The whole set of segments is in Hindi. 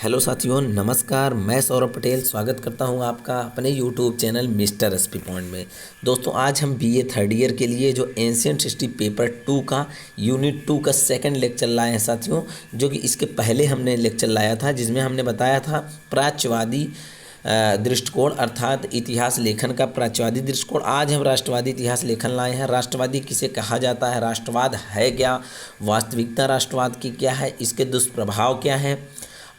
हेलो साथियों, नमस्कार। मैं सौरभ पटेल स्वागत करता हूं आपका अपने YouTube channel mister SP point में। दोस्तों, आज हम बीए थर्ड ईयर के लिए जो एंशिएंट हिस्ट्री पेपर 2 का यूनिट 2 का सेकंड लेक्चर लाए हैं साथियों, जो कि इसके पहले हमने लेक्चर लाया था जिसमें हमने बताया था प्राच्यवादी दृष्टिकोण अर्थात इतिहास लेखन का प्राच्यवादी दृष्टिकोण। आज हम राष्ट्रवादी इतिहास लेखन लाए हैं। राष्ट्रवादी किसे कहा जाता है, राष्ट्रवाद है क्या, वास्तविकता राष्ट्रवाद की क्या है, इसके दुष्प्रभाव क्या हैं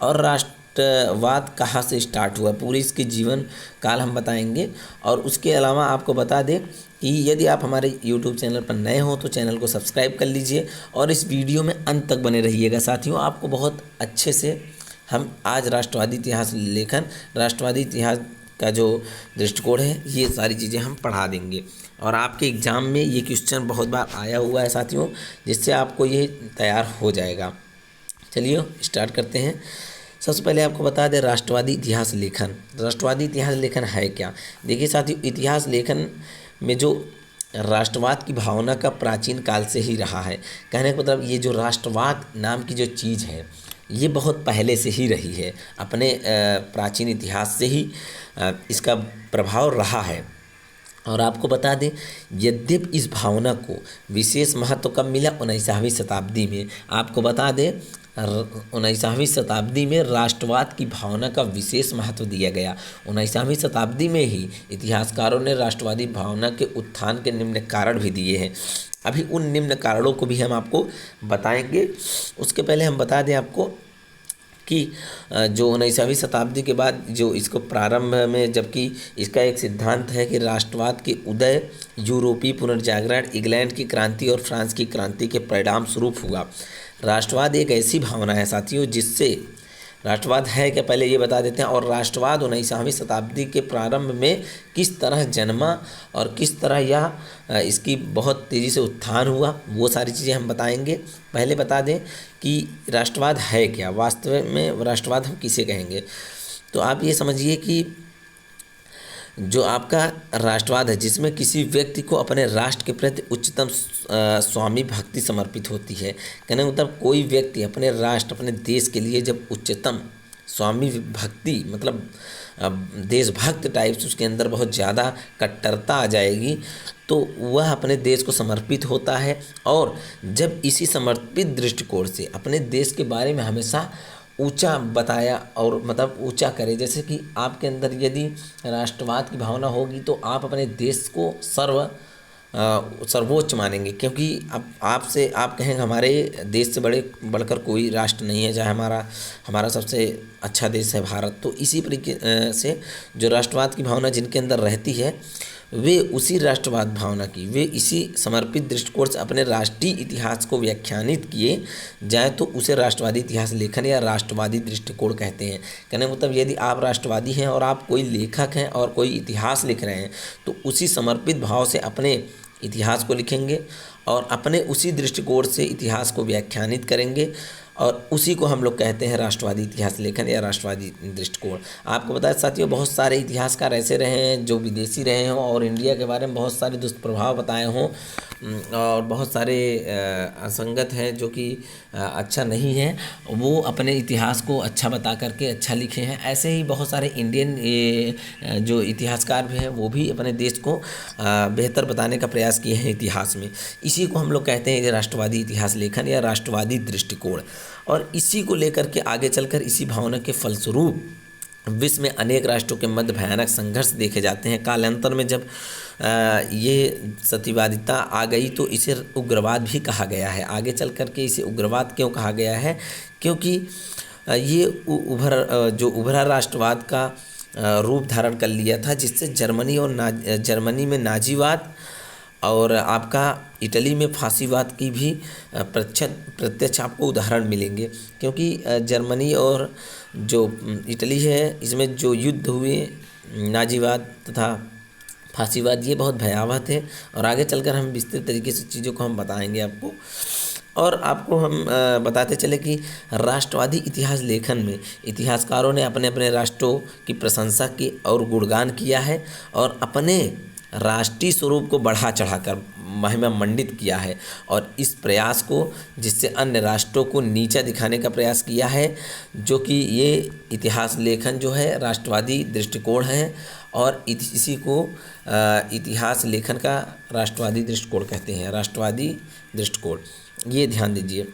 और राष्ट्रवाद कहाँ से स्टार्ट हुआ, पूरी इसके जीवन काल हम बताएंगे। और उसके अलावा आपको बता दें कि यदि आप हमारे YouTube चैनल पर नए हो तो चैनल को सब्सक्राइब कर लीजिए और इस वीडियो में अंत तक बने रहिएगा साथियों। आपको बहुत अच्छे से हम आज राष्ट्रवादी इतिहास लेखन, राष्ट्रवादी इतिहास का जो दृष्टिकोण है, ये सारी चीज़ें हम पढ़ा देंगे। और आपके एग्ज़ाम में ये क्वेश्चन बहुत बार आया हुआ है साथियों, जिससे आपको ये तैयार हो जाएगा। चलिए स्टार्ट करते हैं। सबसे पहले आपको बता दें राष्ट्रवादी इतिहास लेखन। राष्ट्रवादी इतिहास लेखन है क्या? देखिए साथियों, इतिहास लेखन में जो राष्ट्रवाद की भावना का प्राचीन काल से ही रहा है। कहने का मतलब ये जो राष्ट्रवाद नाम की जो चीज़ है, ये बहुत पहले से ही रही है। अपने प्राचीन इतिहास से ही इसका प्रभाव रहा है। और आपको बता दें, यद्यपि इस भावना को विशेष महत्व कब मिला, 19वीं शताब्दी में। आपको बता दें 19वीं शताब्दी में राष्ट्रवाद की भावना का विशेष महत्व दिया गया। 19वीं शताब्दी में ही इतिहासकारों ने राष्ट्रवादी भावना के उत्थान के निम्न कारण भी दिए हैं। अभी उन निम्न कारणों को भी हम आपको बताएंगे। उसके पहले हम बता दें आपको कि जो 19वीं शताब्दी के बाद जो इसको प्रारंभ में, जबकि इसका एक सिद्धांत है कि राष्ट्रवाद के उदय यूरोपीय पुनर्जागरण, इंग्लैंड की क्रांति और फ्रांस की क्रांति के परिणाम स्वरूप हुआ। राष्ट्रवाद एक ऐसी भावना है साथियों जिससे, राष्ट्रवाद है क्या पहले ये बता देते हैं, और राष्ट्रवाद 19वीं शताब्दी के प्रारंभ में किस तरह जन्मा और किस तरह यह इसकी बहुत तेज़ी से उत्थान हुआ, वो सारी चीज़ें हम बताएंगे। पहले बता दें कि राष्ट्रवाद है क्या, वास्तव में राष्ट्रवाद हम किसे कहेंगे। तो आप ये समझिए कि जो आपका राष्ट्रवाद है जिसमें किसी व्यक्ति को अपने राष्ट्र के प्रति उच्चतम स्वामी भक्ति समर्पित होती है। कहने का मतलब कोई व्यक्ति अपने राष्ट्र, अपने देश के लिए जब उच्चतम स्वामी भक्ति, मतलब देशभक्त टाइप से उसके अंदर बहुत ज़्यादा कट्टरता आ जाएगी, तो वह अपने देश को समर्पित होता है। और जब इसी समर्पित दृष्टिकोण से अपने देश के बारे में हमेशा ऊंचा बताया और मतलब ऊंचा करे, जैसे कि आपके अंदर यदि राष्ट्रवाद की भावना होगी तो आप अपने देश को सर्वोच्च मानेंगे, क्योंकि अब आपसे आप कहेंगे हमारे देश से बढ़कर कोई राष्ट्र नहीं है, चाहे हमारा सबसे अच्छा देश है भारत। तो इसी तरीके से जो राष्ट्रवाद की भावना जिनके अंदर रहती है, वे उसी राष्ट्रवाद भावना की, वे इसी समर्पित दृष्टिकोण से अपने राष्ट्रीय इतिहास को व्याख्यानित किए जाए तो उसे राष्ट्रवादी इतिहास लेखन या राष्ट्रवादी दृष्टिकोण कहते हैं। कहने का मतलब यदि आप राष्ट्रवादी हैं और आप कोई लेखक हैं और कोई इतिहास लिख रहे हैं, तो उसी समर्पित भाव से अपने इतिहास को लिखेंगे और अपने उसी दृष्टिकोण से इतिहास को व्याख्यानित करेंगे, और उसी को हम लोग कहते हैं राष्ट्रवादी इतिहास लेखन या राष्ट्रवादी दृष्टिकोण। आपको बताया साथियों, बहुत सारे इतिहासकार ऐसे रहे हैं जो विदेशी रहे हों और इंडिया के बारे में बहुत सारे दुष्प्रभाव बताए हों, और बहुत सारे असंगत हैं जो कि अच्छा नहीं है, वो अपने इतिहास को अच्छा बता करके अच्छा लिखे हैं। ऐसे ही बहुत सारे इंडियन जो इतिहासकार भी हैं, वो भी अपने देश को बेहतर बताने का प्रयास किए हैं इतिहास में। इसी को हम लोग कहते हैं राष्ट्रवादी इतिहास लेखन या राष्ट्रवादी दृष्टिकोण। और इसी को लेकर के आगे चलकर इसी भावना के फलस्वरूप विश्व में अनेक राष्ट्रों के मध्य भयानक संघर्ष देखे जाते हैं। कालांतर में जब ये सत्यवादिता आ गई तो इसे उग्रवाद भी कहा गया है। आगे चल कर के इसे उग्रवाद क्यों कहा गया है? क्योंकि ये उभरा राष्ट्रवाद का रूप धारण कर लिया था, जिससे जर्मनी में नाजीवाद और आपका इटली में फांसीवाद की भी प्रत्यक्ष आपको उदाहरण मिलेंगे। क्योंकि जर्मनी और जो इटली है, इसमें जो युद्ध हुए नाजीवाद तथा फांसीवाद, ये बहुत भयावह थे। और आगे चलकर हम विस्तृत तरीके से चीज़ों को हम बताएंगे आपको। और आपको हम बताते चले कि राष्ट्रवादी इतिहास लेखन में इतिहासकारों ने अपने अपने राष्ट्रों की प्रशंसा की और गुणगान किया है, और अपने राष्ट्रीय स्वरूप को बढ़ा चढ़ाकर महिमा मंडित किया है और इस प्रयास को जिससे अन्य राष्ट्रों को नीचा दिखाने का प्रयास किया है, जो कि ये इतिहास लेखन जो है राष्ट्रवादी दृष्टिकोण है और इसी को इतिहास लेखन का राष्ट्रवादी दृष्टिकोण कहते हैं, राष्ट्रवादी दृष्टिकोण, ये ध्यान दीजिए।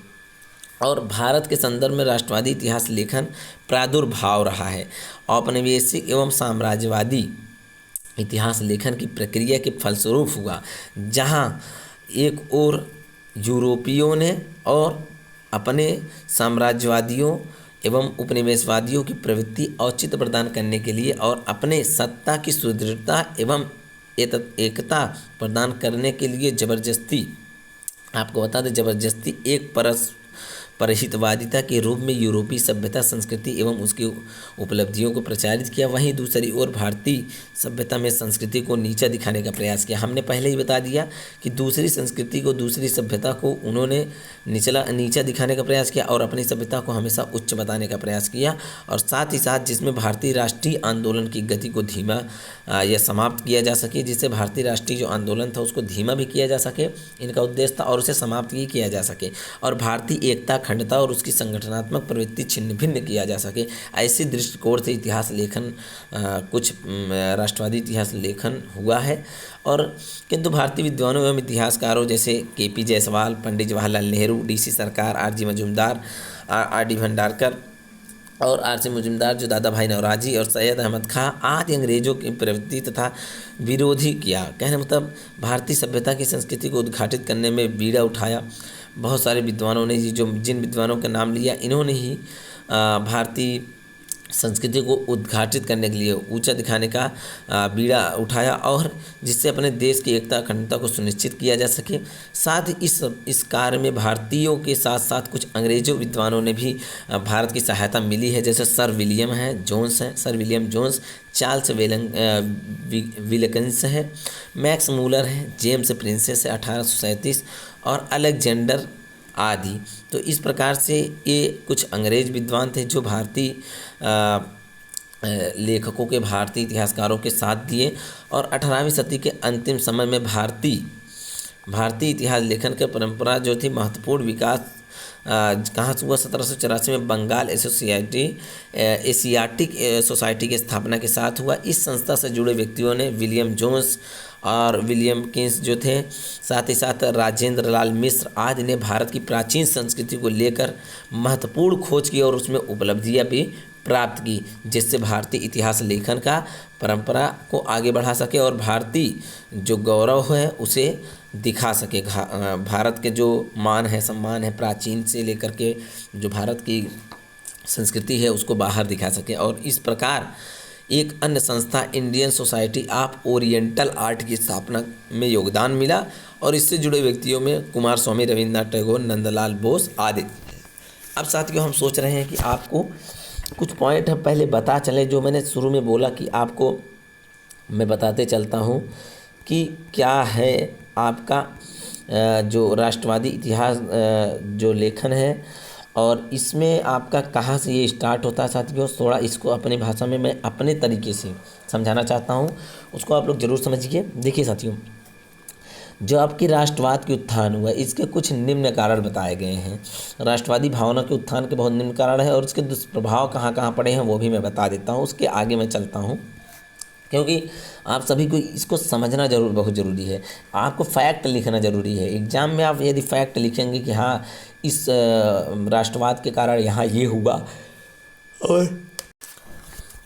और भारत के संदर्भ में राष्ट्रवादी इतिहास लेखन प्रादुर्भाव रहा है। औपनिवेशिक एवं साम्राज्यवादी इतिहास लेखन की प्रक्रिया के फलस्वरूप हुआ, जहां एक ओर यूरोपियों ने और अपने साम्राज्यवादियों एवं उपनिवेशवादियों की प्रवृत्ति औचित्य प्रदान करने के लिए और अपने सत्ता की सुदृढ़ता एवं एकता प्रदान करने के लिए जबरदस्ती, आपको बता दें जबरदस्ती एक परहितवादिता के रूप में यूरोपीय सभ्यता संस्कृति एवं उसकी उपलब्धियों को प्रचारित किया। वहीं दूसरी ओर भारतीय सभ्यता में संस्कृति को नीचा दिखाने का प्रयास किया। हमने पहले ही बता दिया कि दूसरी संस्कृति को, दूसरी सभ्यता को उन्होंने नीचा दिखाने का प्रयास किया और अपनी सभ्यता को हमेशा उच्च बताने का प्रयास किया। और साथ ही साथ जिसमें भारतीय राष्ट्रीय आंदोलन की गति को धीमा या समाप्त किया जा सके, जिससे भारतीय राष्ट्रीय जो आंदोलन था उसको धीमा भी किया जा सके, इनका उद्देश्य था, और उसे समाप्त भी किया जा सके और भारतीय एकता, अखंडता और उसकी संगठनात्मक प्रवृत्ति छिन्न भिन्न किया जा सके। ऐसे दृष्टिकोण से इतिहास लेखन कुछ राष्ट्रवादी इतिहास लेखन हुआ है। और किंतु भारतीय विद्वानों एवं इतिहासकारों जैसे के.पी. जायसवाल, पंडित जवाहरलाल नेहरू, डी.सी. सरकार, आर.जी. मजूमदार, आर.डी. भंडारकर और आर.सी. मजूमदार, जो दादा भाई नौरोजी और सैयद अहमद खां आदि अंग्रेजों की प्रवृत्ति तथा विरोधी किया। कहने मतलब भारतीय सभ्यता की संस्कृति को उद्घाटित करने में बीड़ा उठाया। बहुत सारे विद्वानों ने, जिन विद्वानों का नाम लिया, इन्होंने ही भारतीय संस्कृति को उद्घाटित करने के लिए, ऊंचा दिखाने का बीड़ा उठाया और जिससे अपने देश की एकता अखंडता को सुनिश्चित किया जा सके। साथ ही इस कार्य में भारतीयों के साथ साथ कुछ अंग्रेजों विद्वानों ने भी भारत की सहायता मिली है, जैसे sir William Jones, Charles Wilkins है, मैक्स मूलर है, जेम्स प्रिंसेस है 1837 और अलेक्जेंडर आदि। तो इस प्रकार से ये कुछ अंग्रेज विद्वान थे जो भारतीय लेखकों के, भारतीय इतिहासकारों के साथ दिए। और 18वीं सदी के अंतिम समय में भारतीय इतिहास लेखन की परंपरा जो थी महत्वपूर्ण विकास कहाँ से हुआ? 1784 में बंगाल एशियाटिक सोसाइटी की स्थापना के साथ हुआ। इस संस्था से जुड़े व्यक्तियों ने विलियम जोन्स और विलियम किंस जो थे, साथ ही साथ राजेंद्र लाल मिश्र आदि ने भारत की प्राचीन संस्कृति को लेकर महत्वपूर्ण खोज की और उसमें उपलब्धियां भी प्राप्त की, जिससे भारतीय इतिहास लेखन का परंपरा को आगे बढ़ा सके और भारतीय जो गौरव है उसे दिखा सके। भारत के जो मान है, सम्मान है, प्राचीन से लेकर के जो भारत की संस्कृति है उसको बाहर दिखा सके। और इस प्रकार एक अन्य संस्था Indian society of oriental art की स्थापना में योगदान मिला और इससे जुड़े व्यक्तियों में कुमार स्वामी, रविन्द्रनाथ टैगोर, नंदलाल बोस आदि। अब साथियों हम सोच रहे हैं कि आपको कुछ पॉइंट हम पहले बता चलें, जो मैंने शुरू में बोला कि आपको मैं बताते चलता हूँ कि क्या है आपका जो राष्ट्रवादी इतिहास जो लेखन है और इसमें आपका कहाँ से ये स्टार्ट होता है। साथियों थोड़ा इसको अपनी भाषा में मैं अपने तरीके से समझाना चाहता हूँ, उसको आप लोग ज़रूर समझिए। देखिए साथियों, जो आपकी राष्ट्रवाद के उत्थान हुआ इसके कुछ निम्न कारण बताए गए हैं। राष्ट्रवादी भावना के उत्थान के बहुत निम्न कारण है और इसके दुष्प्रभाव कहाँ कहाँ पड़े हैं वो भी मैं बता देता हूँ। उसके आगे मैं चलता हूँ क्योंकि आप सभी को इसको समझना बहुत ज़रूरी है। आपको फैक्ट लिखना ज़रूरी है। एग्ज़ाम में आप यदि फैक्ट लिखेंगे कि हाँ इस राष्ट्रवाद के कारण यहाँ ये हुआ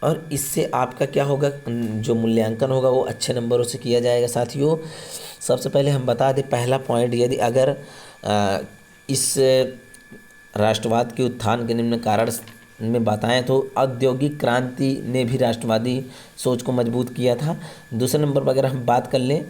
और इससे आपका क्या होगा, जो मूल्यांकन होगा वो अच्छे नंबरों से किया जाएगा। साथियों सबसे पहले हम बता दें, पहला पॉइंट, यदि अगर इस राष्ट्रवाद के उत्थान के निम्न कारण में बताएं तो औद्योगिक क्रांति ने भी राष्ट्रवादी सोच को मजबूत किया था। दूसरे नंबर पर अगर हम बात कर लें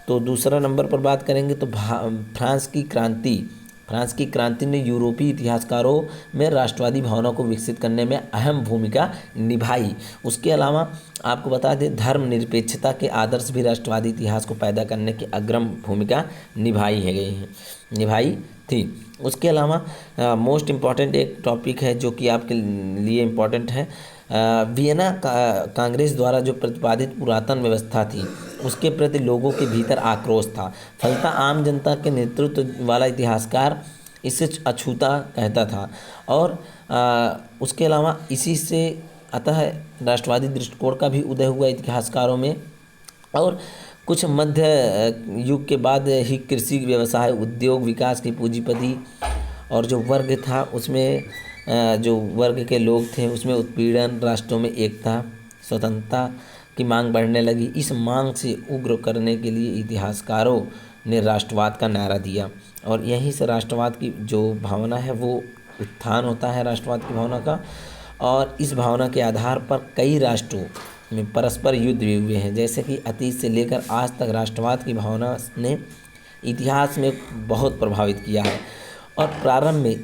तो दूसरा नंबर पर बात करेंगे तो फ्रांस की क्रांति ने यूरोपीय इतिहासकारों में राष्ट्रवादी भावना को विकसित करने में अहम भूमिका निभाई। उसके अलावा आपको बता दें धर्मनिरपेक्षता के आदर्श भी राष्ट्रवादी इतिहास को पैदा करने की अग्रम भूमिका निभाई थी। उसके अलावा मोस्ट इम्पॉर्टेंट एक टॉपिक है जो कि आपके लिए इम्पॉर्टेंट है, वियना कांग्रेस द्वारा जो प्रतिपादित पुरातन व्यवस्था थी उसके प्रति लोगों के भीतर आक्रोश था। फलता आम जनता के नेतृत्व वाला इतिहासकार इसे अछूता कहता था। और उसके अलावा इसी से अतः राष्ट्रवादी दृष्टिकोण का भी उदय हुआ इतिहासकारों में। और कुछ मध्य युग के बाद ही कृषि व्यवसाय, उद्योग विकास की पूंजीपति और जो वर्ग था उसमें जो वर्ग के लोग थे उसमें उत्पीड़न, राष्ट्रों में एकता, स्वतंत्रता की मांग बढ़ने लगी। इस मांग से उग्र करने के लिए इतिहासकारों ने राष्ट्रवाद का नारा दिया और यहीं से राष्ट्रवाद की जो भावना है वो उत्थान होता है राष्ट्रवाद की भावना का। और इस भावना के आधार पर कई राष्ट्रों में परस्पर युद्ध भी हुए हैं। जैसे कि अतीत से लेकर आज तक राष्ट्रवाद की भावना ने इतिहास में बहुत प्रभावित किया है। और प्रारंभ में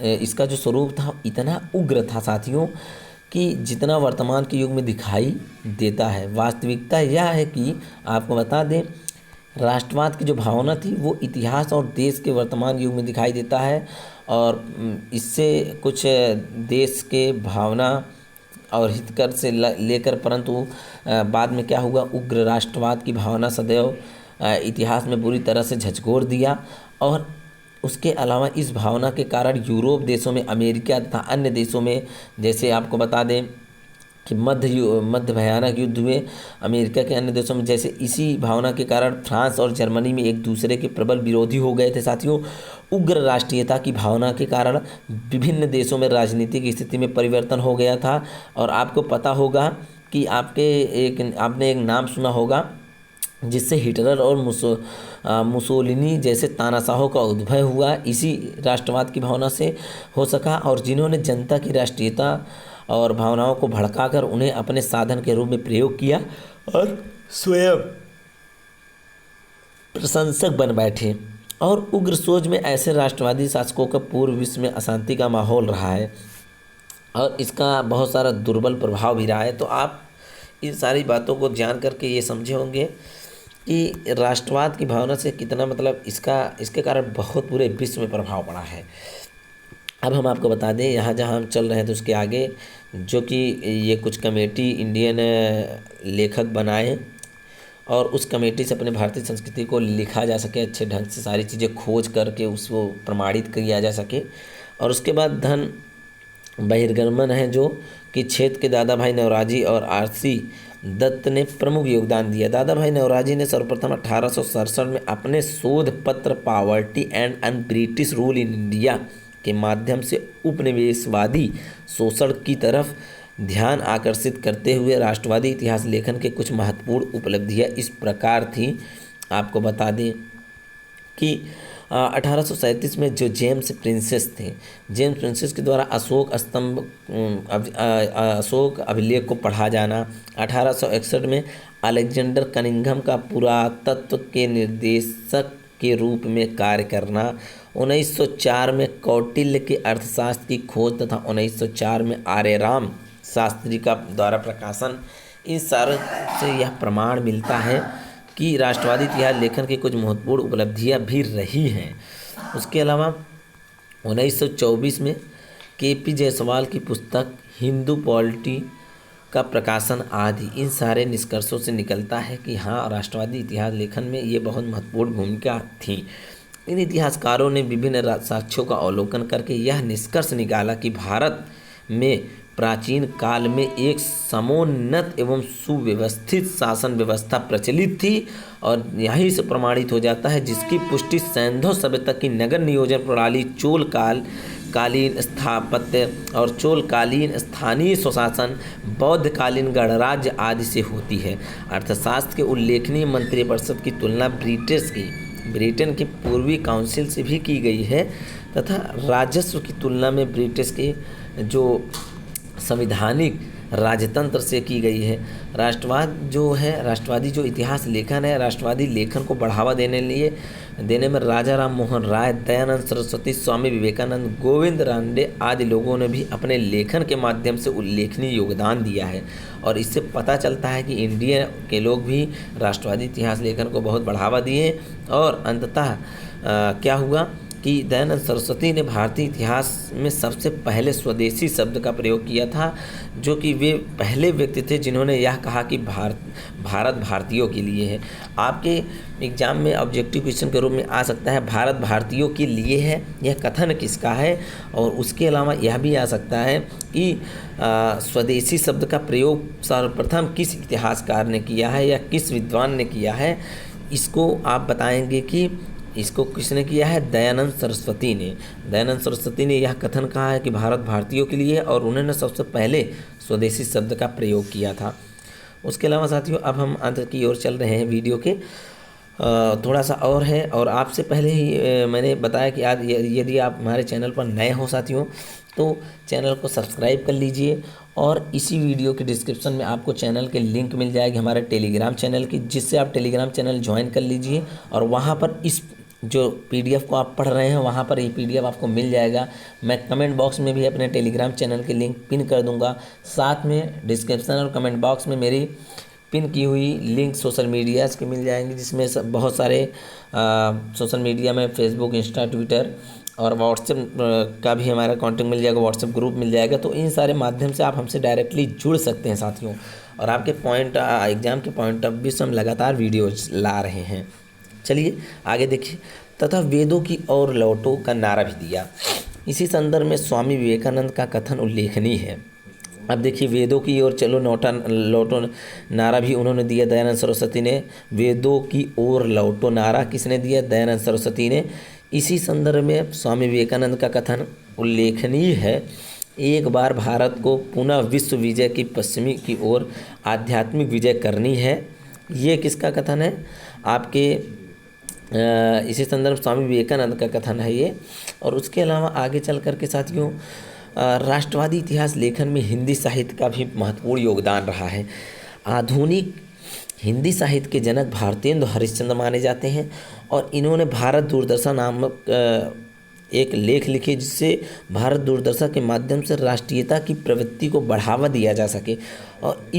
इसका जो स्वरूप था इतना उग्र था साथियों कि जितना वर्तमान के युग में दिखाई देता है। वास्तविकता यह है कि आपको बता दें, राष्ट्रवाद की जो भावना थी वो इतिहास और देश के वर्तमान युग में दिखाई देता है। और इससे कुछ देश के भावना और हितकर से लेकर, परंतु बाद में क्या हुआ, उग्र राष्ट्रवाद की भावना सदैव इतिहास में बुरी तरह से झकझोर दिया। और उसके अलावा इस भावना के कारण यूरोप देशों में, अमेरिका तथा अन्य देशों में, जैसे आपको बता दें कि मध्य भयानक युद्ध हुए अमेरिका के अन्य देशों में। जैसे इसी भावना के कारण फ्रांस और जर्मनी में एक दूसरे के प्रबल विरोधी हो गए थे साथियों। उग्र राष्ट्रीयता की भावना के कारण विभिन्न देशों में राजनीतिक स्थिति में परिवर्तन हो गया था। और आपको पता होगा कि आपने एक नाम सुना होगा जिससे हिटलर और मुसोलिनी जैसे तानाशाहों का उद्भव हुआ, इसी राष्ट्रवाद की भावना से हो सका। और जिन्होंने जनता की राष्ट्रीयता और भावनाओं को भड़काकर उन्हें अपने साधन के रूप में प्रयोग किया और स्वयं प्रशंसक बन बैठे। और उग्र सोच में ऐसे राष्ट्रवादी शासकों का पूर्व विश्व में अशांति का माहौल रहा है और इसका बहुत सारा दुर्बल प्रभाव भी रहा है। तो आप इन सारी बातों को जान करके ये समझे होंगे कि राष्ट्रवाद की भावना से कितना इसके कारण बहुत पूरे विश्व में प्रभाव पड़ा है। अब हम आपको बता दें, यहाँ जहाँ हम चल रहे हैं तो उसके आगे जो कि ये कुछ कमेटी इंडियन लेखक बनाए और उस कमेटी से अपने भारतीय संस्कृति को लिखा जा सके, अच्छे ढंग से सारी चीज़ें खोज करके उसको प्रमाणित किया जा सके। और उसके बाद धन बहिर्गमन है जो कि क्षेत्र के दादा भाई नवरोजी और आरसी दत्त ने प्रमुख योगदान दिया। दादा भाई नवरोजी ने सर्वप्रथम 1867 में अपने शोध पत्र poverty and un British rule in India के माध्यम से उपनिवेशवादी शोषण की तरफ ध्यान आकर्षित करते हुए राष्ट्रवादी इतिहास लेखन के कुछ महत्वपूर्ण उपलब्धियां इस प्रकार थीं। आपको बता दें कि 1837 में जो जेम्स प्रिंसेस थे, जेम्स प्रिंसेस के द्वारा अशोक अभिलेख को पढ़ा जाना, 1861 में अलेक्जेंडर कनिंघम का पुरातत्व के निर्देशक के रूप में कार्य करना, 1904 में कौटिल्य के अर्थशास्त्र की खोज तथा 1904 में आर्यराम शास्त्री का द्वारा प्रकाशन, इन सारों से यह प्रमाण मिलता है कि राष्ट्रवादी इतिहास लेखन की कुछ महत्वपूर्ण उपलब्धियां भी रही हैं। उसके अलावा 1924 में केपी जायसवाल की पुस्तक हिंदू पॉलिटी का प्रकाशन आदि, इन सारे निष्कर्षों से निकलता है कि हाँ, राष्ट्रवादी इतिहास लेखन में ये बहुत महत्वपूर्ण भूमिका थी। इन इतिहासकारों ने विभिन्न साक्ष्यों का अवलोकन करके यह निष्कर्ष निकाला कि भारत में प्राचीन काल में एक समोन्नत एवं सुव्यवस्थित शासन व्यवस्था प्रचलित थी और यहीं से प्रमाणित हो जाता है, जिसकी पुष्टि सैंधव सभ्यता की नगर नियोजन प्रणाली, कालीन स्थापत्य और चोलकालीन स्थानीय स्वशासन, बौद्धकालीन गणराज्य आदि से होती है। अर्थशास्त्र के उल्लेखनीय मंत्रिपरिषद की तुलना ब्रिटेन की पूर्वी काउंसिल से भी की गई है तथा राजस्व की तुलना में ब्रिटिश के जो संविधानिक राजतंत्र से की गई है। राष्ट्रवादी जो इतिहास लेखन है, राष्ट्रवादी लेखन को बढ़ावा देने में राजा राम मोहन राय, दयानंद सरस्वती, स्वामी विवेकानंद, गोविंद रानडे आदि लोगों ने भी अपने लेखन के माध्यम से उल्लेखनीय योगदान दिया है। और इससे पता चलता है कि इंडिया के लोग भी राष्ट्रवादी इतिहास लेखन को बहुत बढ़ावा दिए और अंततः क्या हुआ कि दयानंद सरस्वती ने भारतीय इतिहास में सबसे पहले स्वदेशी शब्द का प्रयोग किया था, जो कि वे पहले व्यक्ति थे जिन्होंने यह कहा कि भारत भारतीयों के लिए है। आपके एग्जाम में ऑब्जेक्टिव क्वेश्चन के रूप में आ सकता है भारत भारतीयों के लिए है, यह कथन किसका है। और उसके अलावा यह भी आ सकता है कि स्वदेशी शब्द का प्रयोग सर्वप्रथम किस इतिहासकार ने किया है या किस विद्वान ने किया है। इसको आप बताएंगे कि इसको किसने किया है, दयानंद सरस्वती ने। दयानंद सरस्वती ने यह कथन कहा है कि भारत भारतीयों के लिए, और उन्होंने सबसे पहले स्वदेशी शब्द का प्रयोग किया था। उसके अलावा साथियों अब हम अंत की ओर चल रहे हैं वीडियो के। थोड़ा सा और है, और आपसे पहले ही मैंने बताया कि आज यदि आप हमारे चैनल पर नए हो साथियों तो चैनल को सब्सक्राइब कर लीजिए, और इसी वीडियो के डिस्क्रिप्शन में आपको चैनल के लिंक मिल जाएगी हमारे टेलीग्राम चैनल की, जिससे आप टेलीग्राम चैनल ज्वाइन कर लीजिए। और वहाँ पर इस जो पीडीएफ को आप पढ़ रहे हैं वहाँ पर ये पीडीएफ आपको मिल जाएगा। मैं कमेंट बॉक्स में भी अपने टेलीग्राम चैनल के लिंक पिन कर दूँगा, साथ में डिस्क्रिप्शन और कमेंट बॉक्स में मेरी पिन की हुई लिंक सोशल मीडियाज़ के मिल जाएंगे, जिसमें बहुत सारे सोशल मीडिया में फेसबुक, इंस्टा, ट्विटर और व्हाट्सएप का भी हमारा कॉन्टैक्ट मिल जाएगा, व्हाट्सएप ग्रुप मिल जाएगा। तो इन सारे माध्यम से आप हमसे डायरेक्टली जुड़ सकते हैं साथियों, और आपके एग्ज़ाम के पॉइंट ऑफ व्यू से हम लगातार वीडियोज ला रहे हैं। चलिए आगे देखिए। तथा वेदों की ओर लौटो का नारा भी दिया। इसी संदर्भ में स्वामी विवेकानंद का कथन उल्लेखनीय है। अब देखिए, वेदों की ओर चलो लौटो नारा भी उन्होंने दिया, दयानंद सरस्वती ने। वेदों की ओर लौटो नारा किसने दिया, दयानंद सरस्वती ने। इसी संदर्भ में स्वामी विवेकानंद का कथन उल्लेखनीय है। एक बार भारत को पुनः विश्व विजय की पश्चिमी की ओर आध्यात्मिक विजय करनी है। ये किसका कथन है, आपके इसी संदर्भ स्वामी विवेकानंद का कथन है ये। और उसके अलावा आगे चल कर के साथियों राष्ट्रवादी इतिहास लेखन में हिंदी साहित्य का भी महत्वपूर्ण योगदान रहा है। आधुनिक हिंदी साहित्य के जनक भारतेंदु हरिश्चंद्र माने जाते हैं, और इन्होंने भारत दुर्दशा नामक एक लेख लिखे, जिससे भारत दुर्दशा के माध्यम से राष्ट्रीयता की प्रवृत्ति को बढ़ावा दिया जा सके। और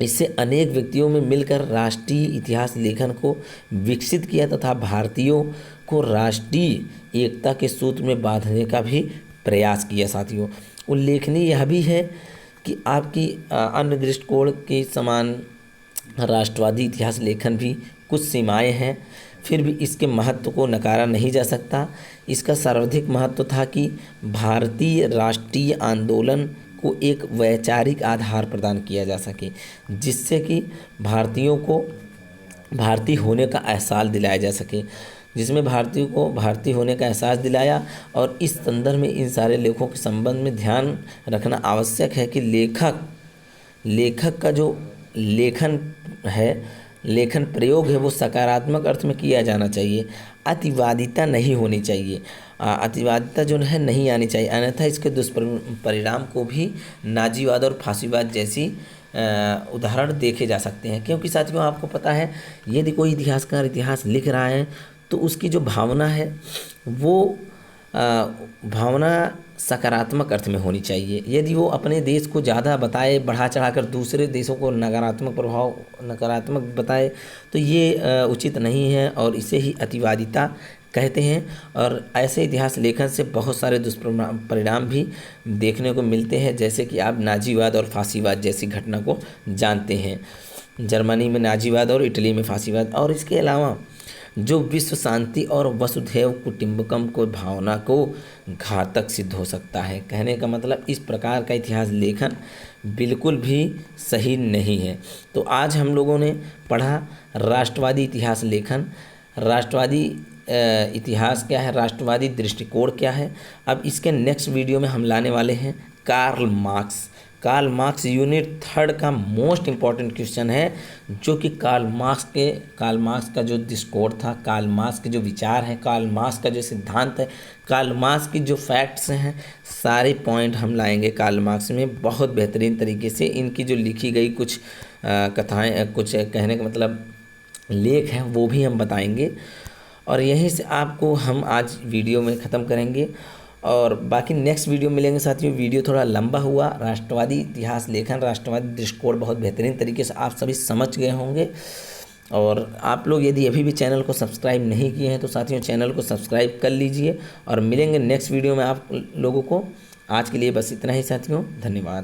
इससे अनेक व्यक्तियों में मिलकर राष्ट्रीय इतिहास लेखन को विकसित किया तथा भारतीयों को राष्ट्रीय एकता के सूत्र में बांधने का भी प्रयास किया। साथियों उल्लेखनीय यह भी है कि आपकी अन्य दृष्टिकोण के समान राष्ट्रवादी इतिहास लेखन भी कुछ सीमाएं हैं, फिर भी इसके महत्व को नकारा नहीं जा सकता। इसका सर्वाधिक महत्व था कि भारतीय राष्ट्रीय आंदोलन को एक वैचारिक आधार प्रदान किया जा सके, जिससे कि भारतीयों को भारतीय होने का एहसास दिलाया जा सके, जिसमें भारतीयों को भारतीय होने का एहसास दिलाया। और इस संदर्भ में इन सारे लेखों के संबंध में ध्यान रखना आवश्यक है कि लेखक का जो लेखन प्रयोग है वो सकारात्मक अर्थ में किया जाना चाहिए। अतिवादिता नहीं होनी चाहिए, अतिवादिता जो है नहीं आनी चाहिए, अन्यथा इसके दुष्परिणाम को भी नाजीवाद और फांसीवाद जैसी उदाहरण देखे जा सकते हैं। क्योंकि साथियों आपको पता है, यदि कोई इतिहासकार इतिहास लिख रहा है तो उसकी जो भावना है वो भावना सकारात्मक अर्थ में होनी चाहिए। यदि वो अपने देश को ज़्यादा बताए, बढ़ा चढ़ाकर दूसरे देशों को नकारात्मक बताए, तो ये उचित नहीं है, और इसे ही अतिवादिता कहते हैं। और ऐसे इतिहास लेखन से बहुत सारे दुष्परिणाम भी देखने को मिलते हैं, जैसे कि आप नाजीवाद और फांसीवाद जैसी घटना को जानते हैं। जर्मनी में नाजीवाद और इटली में फांसीवाद। और इसके अलावा जो विश्व शांति और वसुधैव कुटुंबकम को भावना को घातक सिद्ध हो सकता है। कहने का मतलब इस प्रकार का इतिहास लेखन बिल्कुल भी सही नहीं है। तो आज हम लोगों ने पढ़ा राष्ट्रवादी इतिहास लेखन, राष्ट्रवादी इतिहास क्या है, राष्ट्रवादी दृष्टिकोण क्या है। अब इसके नेक्स्ट वीडियो में हम लाने वाले हैं कार्ल मार्क्स यूनिट 3 का मोस्ट इम्पॉर्टेंट क्वेश्चन है, जो कि कार्ल मार्क्स का जो दृष्टिकोण था, कार्ल मार्क्स के जो विचार हैं, कार्ल मार्क्स का जो सिद्धांत है, कार्ल मार्क्स की जो फैक्ट्स हैं, सारे पॉइंट हम लाएंगे कार्ल मार्क्स में बहुत बेहतरीन तरीके से। इनकी जो लिखी गई कुछ कथाएँ, कुछ कहने का मतलब लेख हैं, वो भी हम बताएंगे। और यहीं से आपको हम आज वीडियो में ख़त्म करेंगे, और बाकी नेक्स्ट वीडियो मिलेंगे साथियों। वीडियो थोड़ा लंबा हुआ। राष्ट्रवादी इतिहास लेखन, राष्ट्रवादी दृष्टिकोण बहुत बेहतरीन तरीके से आप सभी समझ गए होंगे। और आप लोग यदि अभी भी चैनल को सब्सक्राइब नहीं किए हैं तो साथियों चैनल को सब्सक्राइब कर लीजिए और मिलेंगे नेक्स्ट वीडियो में आप लोगों को। आज के लिए बस इतना ही साथियों, धन्यवाद।